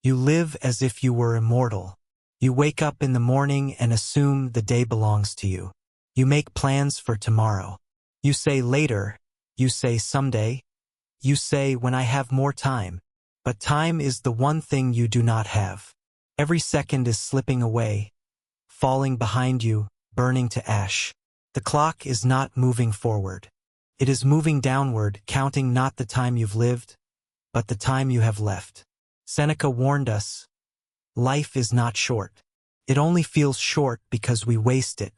You live as if you were immortal. You wake up in the morning and assume the day belongs to you. You make plans for tomorrow. You say later. You say someday. You say when I have more time. But time is the one thing you do not have. Every second is slipping away, falling behind you, burning to ash. The clock is not moving forward. It is moving downward, counting not the time you've lived, but the time you have left. Seneca warned us, life is not short. It only feels short because we waste it.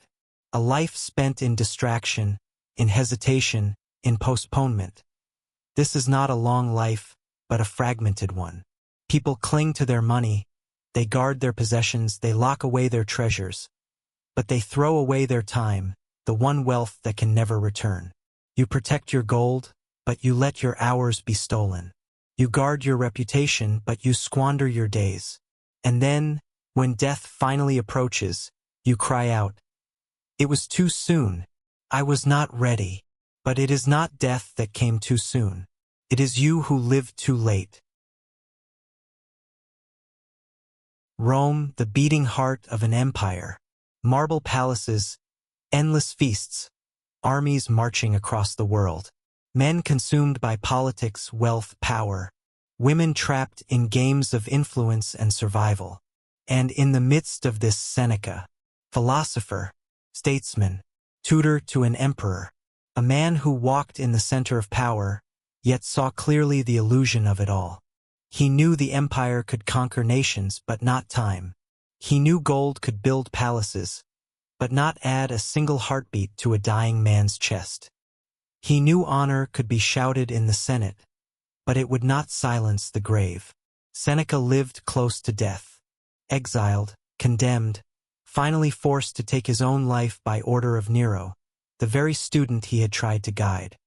A life spent in distraction, in hesitation, in postponement. This is not a long life, but a fragmented one. People cling to their money, they guard their possessions, they lock away their treasures. But they throw away their time, the one wealth that can never return. You protect your gold, but you let your hours be stolen. You guard your reputation, but you squander your days. And then, when death finally approaches, you cry out, "It was too soon. I was not ready." But it is not death that came too soon. It is you who lived too late. Rome, the beating heart of an empire. Marble palaces, endless feasts, armies marching across the world. Men consumed by politics, wealth, power. Women trapped in games of influence and survival. And in the midst of this, Seneca, philosopher, statesman, tutor to an emperor, a man who walked in the center of power, yet saw clearly the illusion of it all. He knew the empire could conquer nations, but not time. He knew gold could build palaces, but not add a single heartbeat to a dying man's chest. He knew honor could be shouted in the Senate, but it would not silence the grave. Seneca lived close to death, exiled, condemned, finally forced to take his own life by order of Nero, the very student he had tried to guide.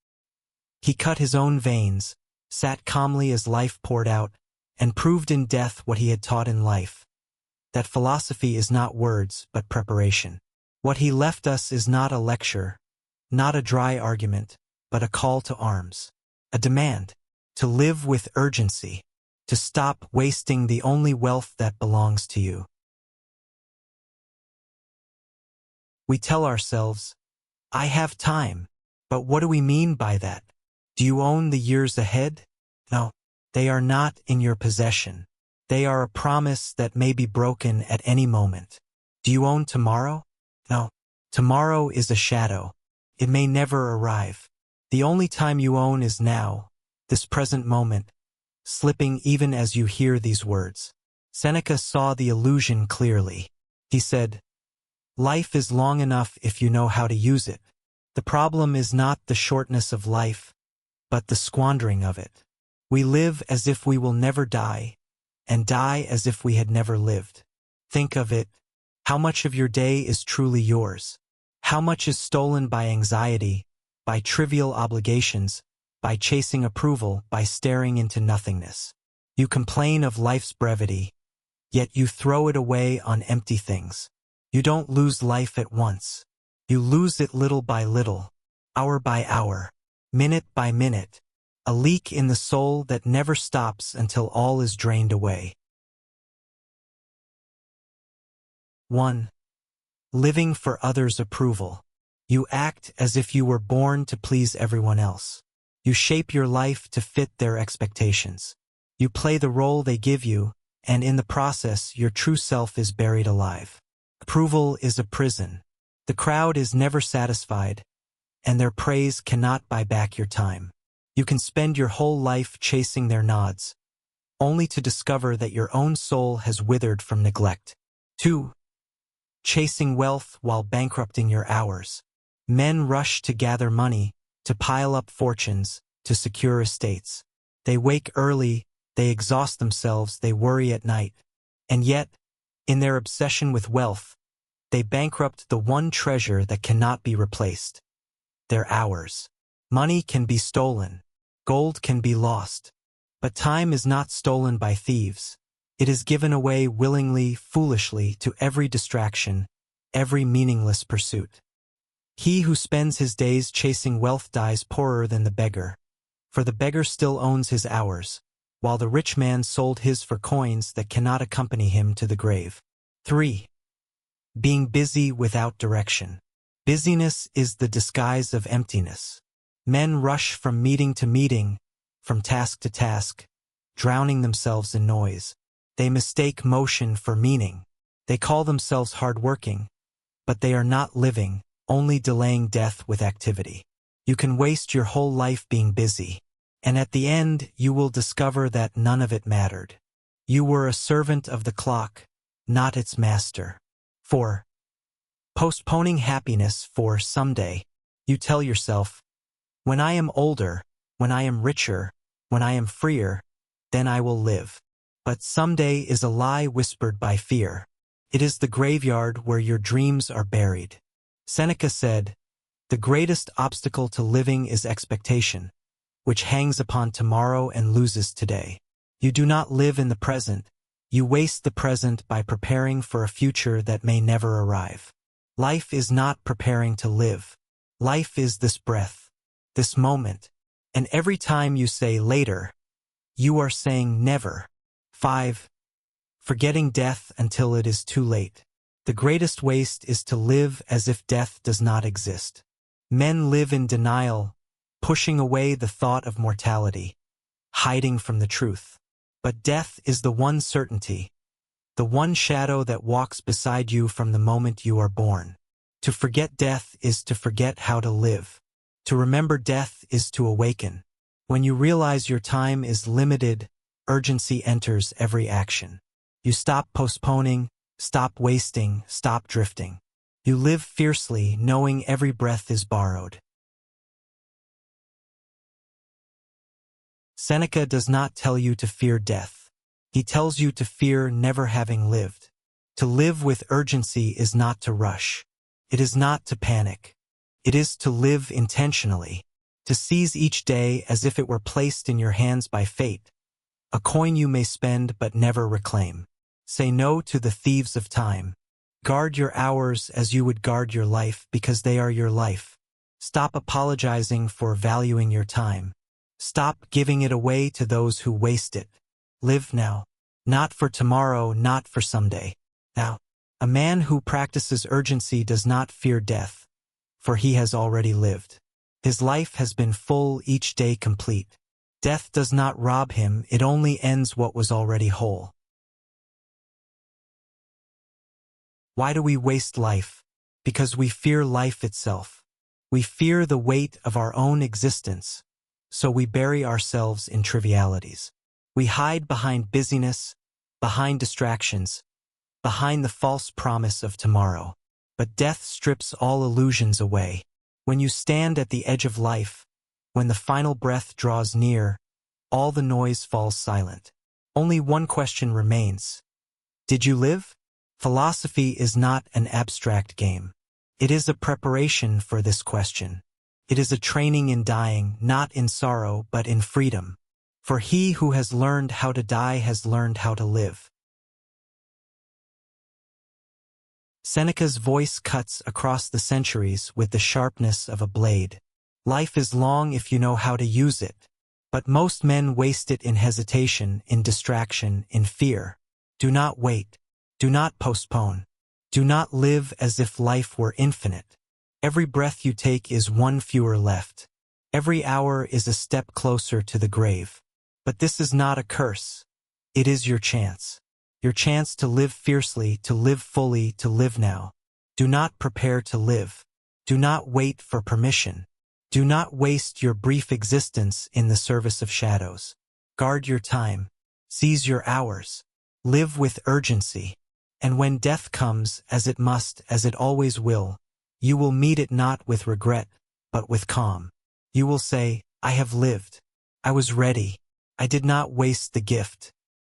He cut his own veins, sat calmly as life poured out, and proved in death what he had taught in life, that philosophy is not words but preparation. What he left us is not a lecture, not a dry argument, but a call to arms, a demand, to live with urgency, to stop wasting the only wealth that belongs to you. We tell ourselves, I have time, but what do we mean by that? Do you own the years ahead? No, they are not in your possession. They are a promise that may be broken at any moment. Do you own tomorrow? No, tomorrow is a shadow. It may never arrive. The only time you own is now, this present moment, slipping even as you hear these words. Seneca saw the illusion clearly. He said, life is long enough if you know how to use it. The problem is not the shortness of life, but the squandering of it. We live as if we will never die, and die as if we had never lived. Think of it. How much of your day is truly yours? How much is stolen by anxiety, by trivial obligations, by chasing approval, by staring into nothingness? You complain of life's brevity, yet you throw it away on empty things. You don't lose life at once. You lose it little by little, hour by hour, minute by minute, a leak in the soul that never stops until all is drained away. 1. Living for others' approval. You act as if you were born to please everyone else. You shape your life to fit their expectations. You play the role they give you, and in the process, your true self is buried alive. Approval is a prison. The crowd is never satisfied, and their praise cannot buy back your time. You can spend your whole life chasing their nods, only to discover that your own soul has withered from neglect. 2. Chasing wealth while bankrupting your hours. Men rush to gather money, to pile up fortunes, to secure estates. They wake early, they exhaust themselves, they worry at night. And yet, in their obsession with wealth, they bankrupt the one treasure that cannot be replaced: their hours. Money can be stolen, gold can be lost, but time is not stolen by thieves. It is given away willingly, foolishly, to every distraction, every meaningless pursuit. He who spends his days chasing wealth dies poorer than the beggar, for the beggar still owns his hours. while the rich man sold his for coins that cannot accompany him to the grave. 3. Being busy without direction. Busyness is the disguise of emptiness. Men rush from meeting to meeting, from task to task, drowning themselves in noise. They mistake motion for meaning. They call themselves hardworking, but they are not living, only delaying death with activity. You can waste your whole life being busy, and at the end you will discover that none of it mattered. You were a servant of the clock, not its master. 4. Postponing happiness for someday. You tell yourself, when I am older, when I am richer, when I am freer, then I will live. But someday is a lie whispered by fear. It is the graveyard where your dreams are buried. Seneca said, "The greatest obstacle to living is expectation, which hangs upon tomorrow and loses today." You do not live in the present. You waste the present by preparing for a future that may never arrive. Life is not preparing to live. Life is this breath, this moment, and every time you say later, you are saying never. 5. Forgetting death until it is too late. The greatest waste is to live as if death does not exist. Men live in denial, pushing away the thought of mortality, hiding from the truth. But death is the one certainty, the one shadow that walks beside you from the moment you are born. To forget death is to forget how to live. To remember death is to awaken. When you realize your time is limited, urgency enters every action. You stop postponing, stop wasting, stop drifting. You live fiercely, knowing every breath is borrowed. Seneca does not tell you to fear death. He tells you to fear never having lived. To live with urgency is not to rush. It is not to panic. It is to live intentionally, to seize each day as if it were placed in your hands by fate, a coin you may spend but never reclaim. Say no to the thieves of time. Guard your hours as you would guard your life because they are your life. Stop apologizing for valuing your time. Stop giving it away to those who waste it. Live now. Not for tomorrow, not for someday. Now, a man who practices urgency does not fear death, for he has already lived. His life has been full, each day complete. Death does not rob him, it only ends what was already whole. Why do we waste life? Because we fear life itself. We fear the weight of our own existence, so we bury ourselves in trivialities. We hide behind busyness, behind distractions, behind the false promise of tomorrow. But death strips all illusions away. When you stand at the edge of life, when the final breath draws near, all the noise falls silent. Only one question remains. Did you live? Philosophy is not an abstract game. It is a preparation for this question. It is a training in dying, not in sorrow, but in freedom. For he who has learned how to die has learned how to live. Seneca's voice cuts across the centuries with the sharpness of a blade. Life is long if you know how to use it, but most men waste it in hesitation, in distraction, in fear. Do not wait. Do not postpone. Do not live as if life were infinite. Every breath you take is one fewer left. Every hour is a step closer to the grave. But this is not a curse. It is your chance. Your chance to live fiercely, to live fully, to live now. Do not prepare to live. Do not wait for permission. Do not waste your brief existence in the service of shadows. Guard your time. Seize your hours. Live with urgency. And when death comes, as it must, as it always will, you will meet it not with regret, but with calm. You will say, I have lived. I was ready. I did not waste the gift.